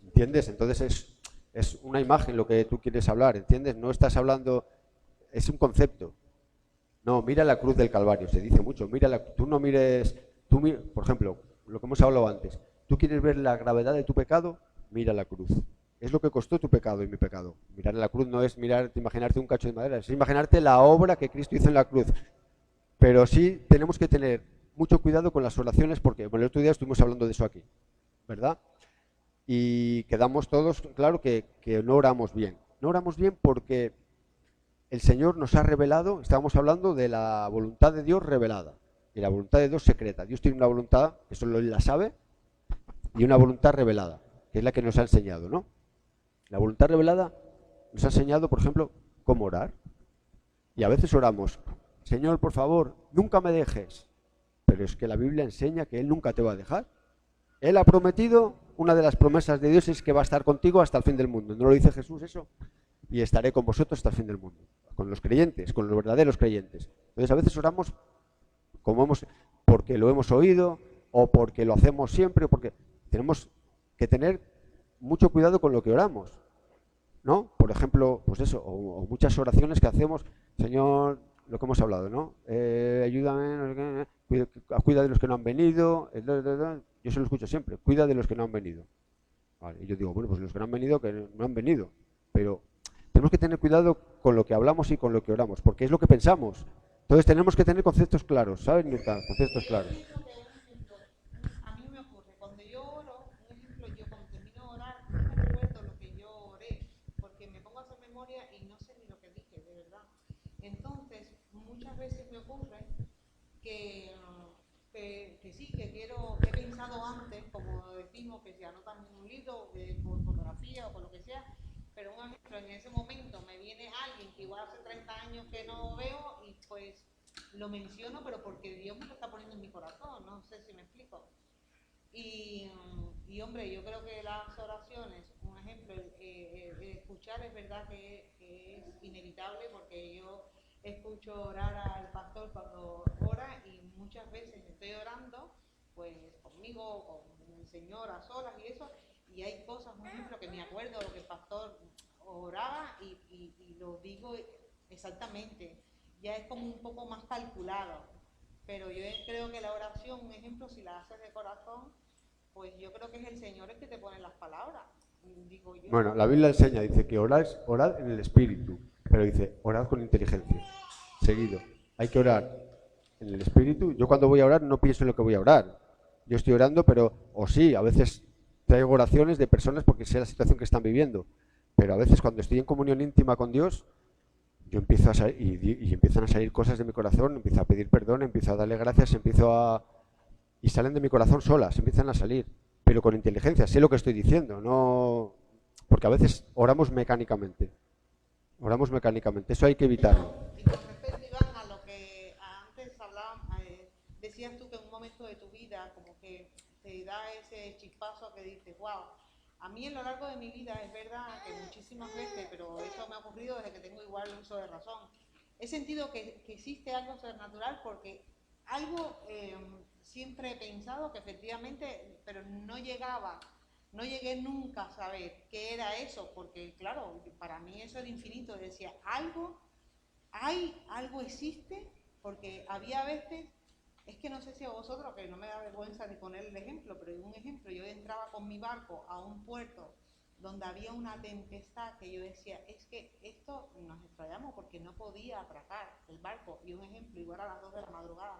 ¿entiendes? Entonces es una imagen lo que tú quieres hablar, ¿entiendes? No estás hablando, es un concepto, No, mira la cruz del Calvario, se dice mucho. Tú no mires, por ejemplo, lo que hemos hablado antes. ¿Tú quieres ver la gravedad de tu pecado? Mira la cruz. Es lo que costó tu pecado y mi pecado. Mirar la cruz no es imaginarte un cacho de madera, es imaginarte la obra que Cristo hizo en la cruz. Pero sí tenemos que tener mucho cuidado con las oraciones porque el otro día estuvimos hablando de eso aquí, ¿verdad? Y quedamos todos, claro, que no oramos bien. No oramos bien porque el Señor nos ha revelado, estábamos hablando de la voluntad de Dios revelada y la voluntad de Dios secreta. Dios tiene una voluntad que solo Él la sabe y una voluntad revelada, que es la que nos ha enseñado, ¿no? La voluntad revelada nos ha enseñado, por ejemplo, cómo orar. Y a veces oramos, Señor, por favor, nunca me dejes. Pero es que la Biblia enseña que Él nunca te va a dejar. Él ha prometido, una de las promesas de Dios es que va a estar contigo hasta el fin del mundo. ¿No lo dice Jesús eso? Y estaré con vosotros hasta el fin del mundo. Con los creyentes, con los verdaderos creyentes. Entonces a veces oramos porque lo hemos oído o porque lo hacemos siempre, o porque tenemos que tener mucho cuidado con lo que oramos, ¿no? Por ejemplo, pues eso, o muchas oraciones que hacemos, Señor, lo que hemos hablado, ¿no? Ayúdame, cuida de los que no han venido, yo se lo escucho siempre, cuida de los que no han venido. Vale, y yo digo, bueno, pues los que no han venido, que no han venido, pero tenemos que tener cuidado con lo que hablamos y con lo que oramos, porque es lo que pensamos. Entonces tenemos que tener conceptos claros, ¿sabes, Mirta? Conceptos claros. A mí me ocurre, cuando yo oro, un ejemplo, yo cuando termino de orar, no me recuerdo lo que yo oré, porque me pongo a hacer memoria y no sé ni lo que dije, de verdad. Entonces, muchas veces me ocurre que sí, que he pensado antes, como decimos, que se anotan en un libro, por fotografía o por lo que sea, pero un ejemplo, en ese momento me viene alguien que igual hace 30 años que no veo y pues lo menciono, pero porque Dios me lo está poniendo en mi corazón, no sé si me explico. Y hombre, yo creo que las oraciones, un ejemplo, el escuchar es verdad que es inevitable, porque yo escucho orar al pastor cuando ora y muchas veces estoy orando pues conmigo, con el Señor a solas y eso, y hay cosas, por ejemplo, que me acuerdo de lo que el pastor oraba y lo digo exactamente, ya es como un poco más calculado, pero yo creo que la oración, un ejemplo, si la haces de corazón, pues yo creo que es el Señor el que te pone las palabras, digo yo. Bueno, la Biblia enseña, dice que orad en el Espíritu, pero dice, orad con inteligencia, seguido. Hay que orar en el Espíritu. Yo cuando voy a orar no pienso en lo que voy a orar. Yo estoy orando, pero, o sí, a veces traigo oraciones de personas porque sé la situación que están viviendo, pero a veces cuando estoy en comunión íntima con Dios, yo empiezo a salir, y empiezan a salir cosas de mi corazón, empiezo a pedir perdón, empiezo a darle gracias, y salen de mi corazón solas, empiezan a salir, pero con inteligencia, sé lo que estoy diciendo, no, porque a veces oramos mecánicamente, eso hay que evitarlo. Y con respecto, Iván, a lo que antes hablábamos, decías tú que en un momento de tu vida como que te da ese chispazo que dices, wow. A mí a lo largo de mi vida es verdad que muchísimas veces, pero eso me ha ocurrido desde que tengo igual uso de razón, he sentido que existe algo sobrenatural, porque algo siempre he pensado que efectivamente, pero no llegué nunca a saber qué era eso, porque claro, para mí eso era infinito, decía, algo existe, porque había veces, es que no sé si a vosotros, que no me da vergüenza ni poner el ejemplo, pero un ejemplo, yo entraba con mi barco a un puerto donde había una tempestad que yo decía, es que esto nos extrañamos porque no podía atracar el barco, y un ejemplo, igual a las 2 de la madrugada.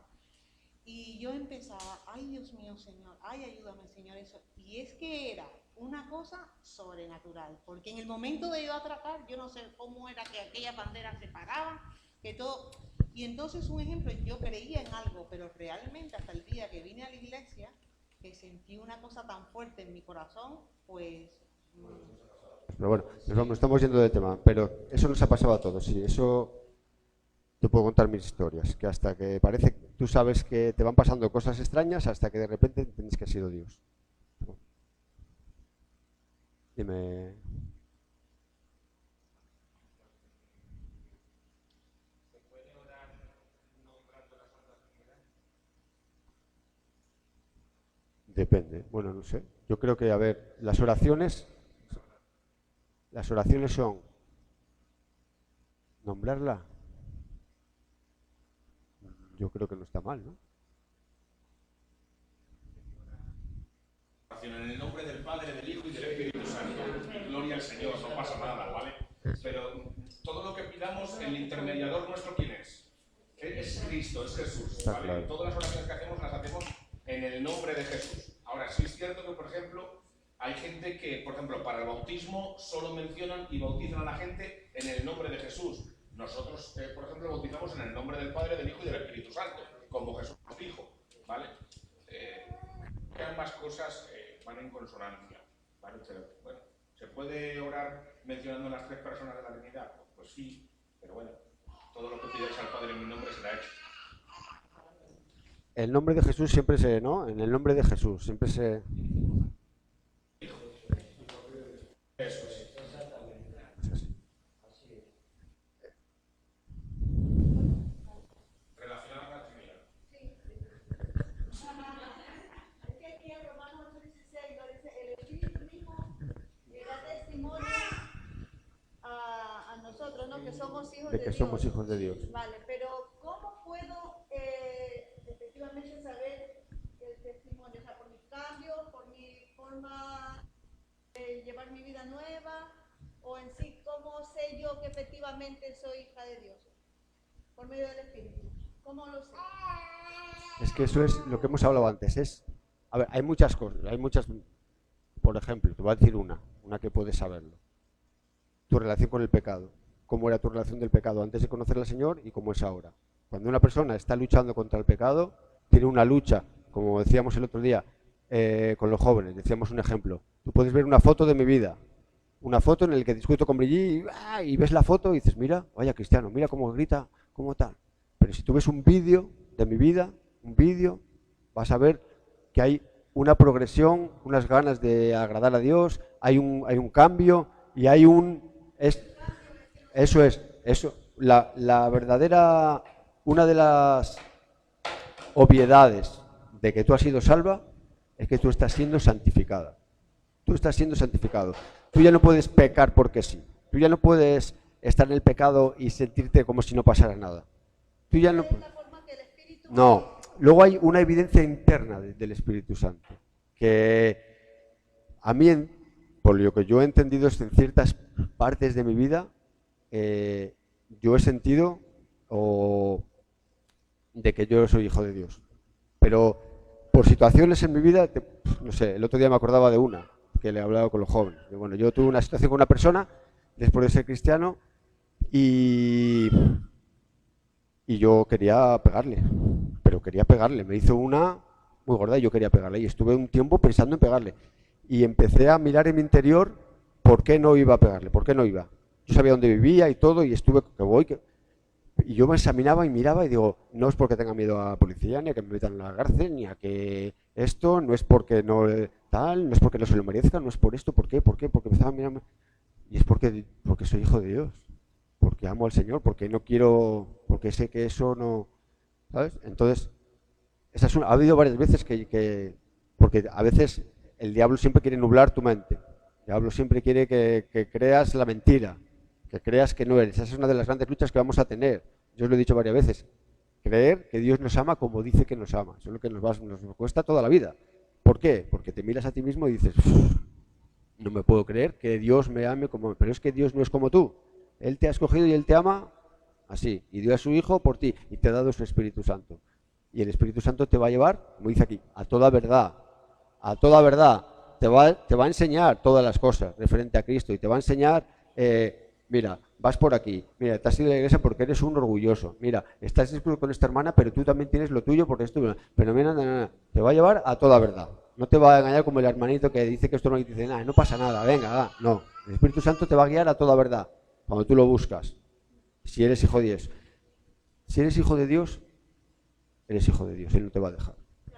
Y yo empezaba, ay Dios mío Señor, ay ayúdame Señor, eso. Y es que era una cosa sobrenatural, porque en el momento de yo atracar, yo no sé cómo era que aquellas banderas se paraban, que todo. Y entonces, un ejemplo, yo creía en algo, pero realmente hasta el día que vine a la iglesia, que sentí una cosa tan fuerte en mi corazón, pues... Pero bueno, nos estamos yendo del tema, pero eso nos ha pasado a todos, sí, eso... Te puedo contar mis historias, que hasta que parece que tú sabes que te van pasando cosas extrañas, hasta que de repente entiendes que ha sido Dios. Dime. ¿Se puede orar nombrando la Santa Trinidad? Depende, bueno, no sé. Yo creo que, a ver, las oraciones son nombrarla. yo creo que no está mal, ¿no? En el nombre del Padre, del Hijo y del Espíritu Santo. Gloria al Señor, no pasa nada, ¿vale? Pero todo lo que pidamos, el intermediador nuestro, ¿quién es? Es Cristo, es Jesús, ¿vale? Claro. Todas las oraciones que hacemos las hacemos en el nombre de Jesús. Ahora, sí es cierto que, por ejemplo, hay gente que, por ejemplo, para el bautismo solo mencionan y bautizan a la gente en el nombre de Jesús. Nosotros, por ejemplo, bautizamos en el nombre del Padre, del Hijo y del Espíritu Santo, como Jesús nos dijo, ¿vale? Que ambas cosas van en consonancia, ¿vale? Bueno, ¿se puede orar mencionando las tres personas de la Trinidad? Pues sí, pero bueno, todo lo que pidáis al Padre en mi nombre será hecho. El nombre de Jesús siempre se, ¿no? En el nombre de Jesús siempre se... Eso sí. Es así. Relacionado a la Trinidad. Es que aquí en Romanos 8:16 lo dice, el Espíritu mismo da testimonio a nosotros, ¿no? Que somos hijos De de que Dios. somos hijos de Dios. Vale, pero ¿cómo puedo efectivamente saber el testimonio? O sea, por mi cambio, por mi forma de llevar mi vida nueva, o en sí, ¿cómo sé yo que efectivamente soy hija de Dios? Por medio del Espíritu. ¿Cómo lo sé? Es que eso es lo que hemos hablado antes. A ver, hay muchas cosas, hay muchas. Por ejemplo, te voy a decir una que puedes saberlo. Tu relación con el pecado. ¿Cómo era tu relación del pecado antes de conocer al Señor y cómo es ahora? Cuando una persona está luchando contra el pecado, tiene una lucha, como decíamos el otro día, con los jóvenes, decíamos un ejemplo. Tú puedes ver una foto de mi vida, una foto en la que discuto con Brigitte y ves la foto y dices, mira, vaya cristiano, mira cómo grita, cómo tal. Pero si tú ves un vídeo de mi vida, un vídeo, vas a ver que hay una progresión, unas ganas de agradar a Dios, hay un cambio y hay la verdadera, una de las obviedades de que tú has sido salva es que tú estás siendo santificada. Tú estás siendo santificado. Tú ya no puedes pecar porque sí. Tú ya no puedes estar en el pecado y sentirte como si no pasara nada. Tú ya no. De esta forma que el Espíritu... No. Luego hay una evidencia interna del Espíritu Santo que a mí, por lo que yo he entendido, es en ciertas partes de mi vida yo he sentido de que yo soy hijo de Dios. Pero por situaciones en mi vida, no sé, el otro día me acordaba de una que le he hablado con los jóvenes. Bueno, yo tuve una situación con una persona después de ser cristiano y yo quería pegarle, pero quería pegarle. Me hizo una muy gorda y yo quería pegarle y estuve un tiempo pensando en pegarle. Y empecé a mirar en mi interior por qué no iba a pegarle, por qué no iba. Yo sabía dónde vivía y todo y estuve y yo me examinaba y miraba y digo, no es porque tenga miedo a la policía, ni a que me metan en la cárcel, ni a que esto, no es porque no tal, no es porque no se lo merezca, no es por esto, ¿por qué? Porque empezaba a mirarme. Y es porque soy hijo de Dios, porque amo al Señor, porque no quiero, porque sé que eso no, ¿sabes? Entonces, ha habido varias veces porque a veces el diablo siempre quiere nublar tu mente, el diablo siempre quiere que creas la mentira, que creas que no eres. Esa es una de las grandes luchas que vamos a tener. Yo os lo he dicho varias veces. Creer que Dios nos ama como dice que nos ama. Eso es lo que nos cuesta toda la vida. ¿Por qué? Porque te miras a ti mismo y dices, no me puedo creer que Dios me ame como... Pero es que Dios no es como tú. Él te ha escogido y Él te ama así. Y dio a su Hijo por ti y te ha dado su Espíritu Santo. Y el Espíritu Santo te va a llevar, como dice aquí, a toda verdad. A toda verdad. Te va a enseñar todas las cosas referente a Cristo y te va a enseñar... mira, vas por aquí, mira, te has ido a la iglesia porque eres un orgulloso, mira, estás discutiendo con esta hermana, pero tú también tienes lo tuyo porque esto, pero mira, no, te va a llevar a toda verdad, no te va a engañar como el hermanito que dice que esto no dice nada, no pasa nada, venga, no, el Espíritu Santo te va a guiar a toda verdad, cuando tú lo buscas, si eres hijo de Dios. Si eres hijo de Dios, eres hijo de Dios, Él no te va a dejar,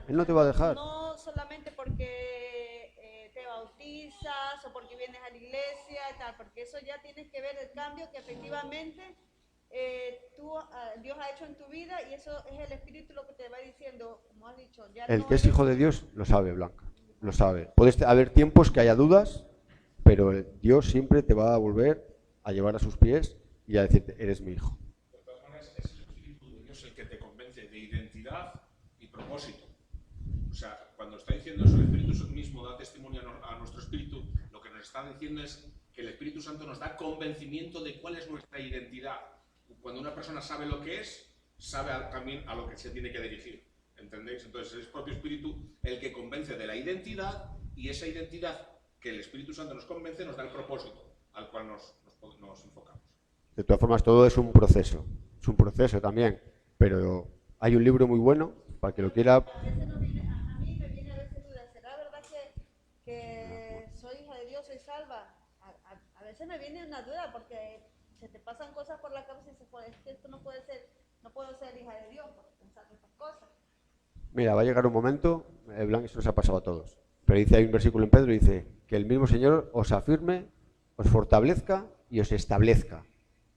Él no te va a dejar. No solamente porque te bautizas o porque vienes a la iglesia y tal, porque eso ya tienes que ver el cambio que efectivamente Dios ha hecho en tu vida y eso es el Espíritu lo que te va diciendo, como has dicho. Ya El no que es eres... hijo de Dios lo sabe, Blanca, lo sabe. Puede haber tiempos que haya dudas, pero Dios siempre te va a volver a llevar a sus pies y a decirte, eres mi hijo. De todas maneras, es el Espíritu de Dios el que te convence de ir está diciendo eso, el Espíritu mismo da testimonio a nuestro espíritu, lo que nos está diciendo es que el Espíritu Santo nos da convencimiento de cuál es nuestra identidad. Cuando una persona sabe lo que es, sabe también a lo que se tiene que dirigir. ¿Entendéis? Entonces es el propio Espíritu el que convence de la identidad, y esa identidad que el Espíritu Santo nos convence nos da el propósito al cual nos enfocamos. De todas formas, todo es un proceso también, pero hay un libro muy bueno, para que lo quiera. A veces a mí me viene a veces duda, ¿será verdad que soy hija de Dios, soy salva? A veces me viene una duda porque se te pasan cosas por la cabeza y dices, pues, es que esto no puede ser, no puedo ser hija de Dios por pensar estas cosas. Mira, va a llegar un momento, Blanc, eso nos ha pasado a todos, pero dice, hay un versículo en Pedro, dice, que el mismo Señor os afirme, os fortalezca y os establezca.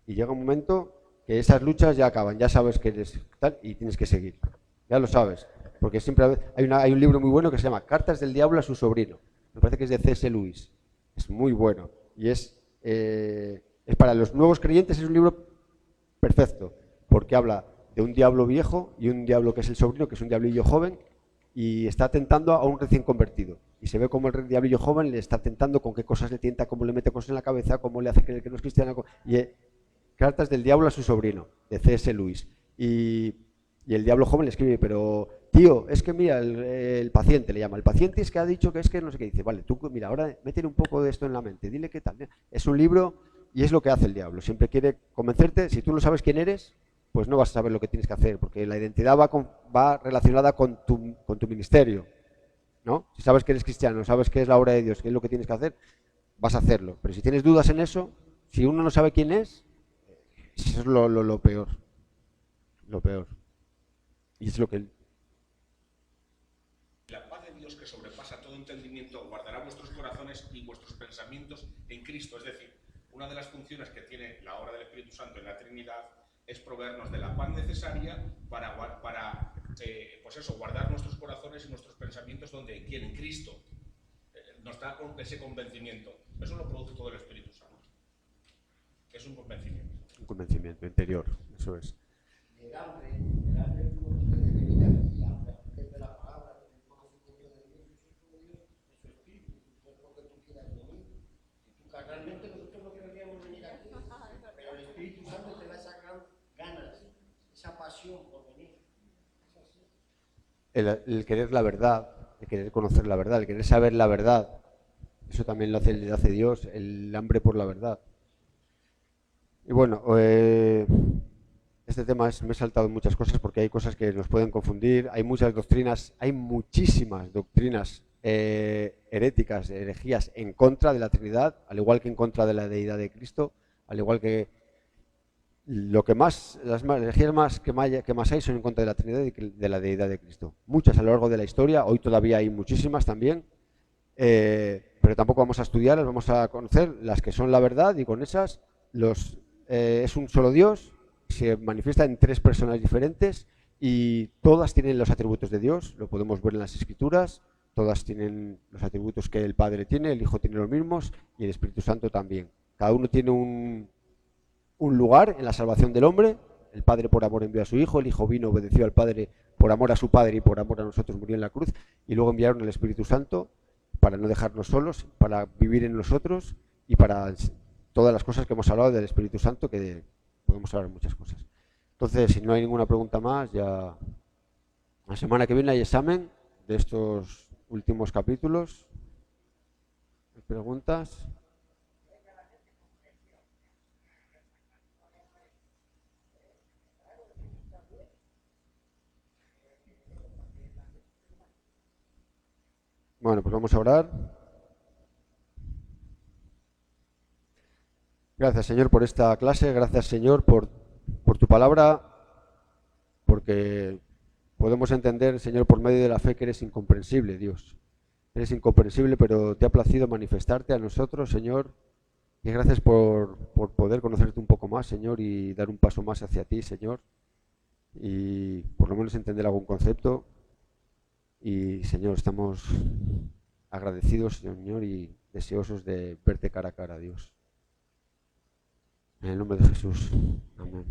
Y llega un momento que esas luchas ya acaban, ya sabes que eres tal y tienes que seguir. Ya lo sabes, porque siempre hay un libro muy bueno que se llama Cartas del Diablo a su sobrino. Me parece que es de C.S. Lewis. Es muy bueno y es para los nuevos creyentes, es un libro perfecto, porque habla de un diablo viejo y un diablo que es el sobrino, que es un diablillo joven, y está tentando a un recién convertido. Y se ve como el diablillo joven le está tentando, con qué cosas le tienta, cómo le mete cosas en la cabeza, cómo le hace creer que no es cristiano. Cartas del Diablo a su sobrino, de C.S. Lewis. Y el diablo joven le escribe, pero tío, es que mira, el paciente le llama. El paciente es que ha dicho que es que no sé qué. Dice, vale, tú mira, ahora métele un poco de esto en la mente, dile qué tal. Es un libro y es lo que hace el diablo. Siempre quiere convencerte, si tú no sabes quién eres, pues no vas a saber lo que tienes que hacer, porque la identidad va relacionada con tu ministerio, ¿no? Si sabes que eres cristiano, sabes qué es la obra de Dios, qué es lo que tienes que hacer, vas a hacerlo. Pero si tienes dudas en eso, si uno no sabe quién es, eso es lo peor. Lo peor. Y es lo que... La paz de Dios, que sobrepasa todo entendimiento, guardará vuestros corazones y vuestros pensamientos en Cristo. Es decir, una de las funciones que tiene la obra del Espíritu Santo en la Trinidad es proveernos de la paz necesaria para pues eso, guardar nuestros corazones y nuestros pensamientos donde, en Cristo. Nos da ese convencimiento. Eso lo produce todo el Espíritu Santo. Es un convencimiento. Un convencimiento interior, eso es. El hambre es un de vida, y de la palabra, del conocimiento de Dios, es su espíritu, es lo que tú quieras venir. Y tú carnalmente nosotros no queríamos venir aquí, pero el Espíritu Santo te da esas ganas, esa pasión por venir. El querer la verdad, el querer conocer la verdad, el querer saber la verdad, eso también lo hace Dios, el hambre por la verdad. Y bueno, este tema me he saltado muchas cosas porque hay cosas que nos pueden confundir, hay muchas doctrinas, hay muchísimas doctrinas heréticas, herejías en contra de la Trinidad, al igual que en contra de la deidad de Cristo, al igual que las herejías que más hay son en contra de la Trinidad y de la deidad de Cristo. Muchas a lo largo de la historia, hoy todavía hay muchísimas también, pero tampoco vamos a estudiarlas, vamos a conocer las que son la verdad y con esas es un solo Dios, se manifiesta en tres personas diferentes y todas tienen los atributos de Dios, lo podemos ver en las Escrituras, todas tienen los atributos que el Padre tiene, el Hijo tiene los mismos y el Espíritu Santo también. Cada uno tiene un lugar en la salvación del hombre. El Padre por amor envió a su Hijo, el Hijo vino, obedeció al Padre por amor a su Padre y por amor a nosotros murió en la cruz, y luego enviaron el Espíritu Santo para no dejarnos solos, para vivir en nosotros y para todas las cosas que hemos hablado del Espíritu Santo, que podemos hablar muchas cosas. Entonces, si no hay ninguna pregunta más, ya la semana que viene hay examen de estos últimos capítulos. ¿Hay preguntas? Bueno, pues vamos a orar. Gracias, Señor, por esta clase. Gracias, Señor, por tu palabra, porque podemos entender, Señor, por medio de la fe que eres incomprensible, Dios. Eres incomprensible, pero te ha placido manifestarte a nosotros, Señor. Y gracias por poder conocerte un poco más, Señor, y dar un paso más hacia ti, Señor. Y por lo menos entender algún concepto. Y, Señor, estamos agradecidos, Señor, y deseosos de verte cara a cara, Dios. En el nombre de Jesús. Amén.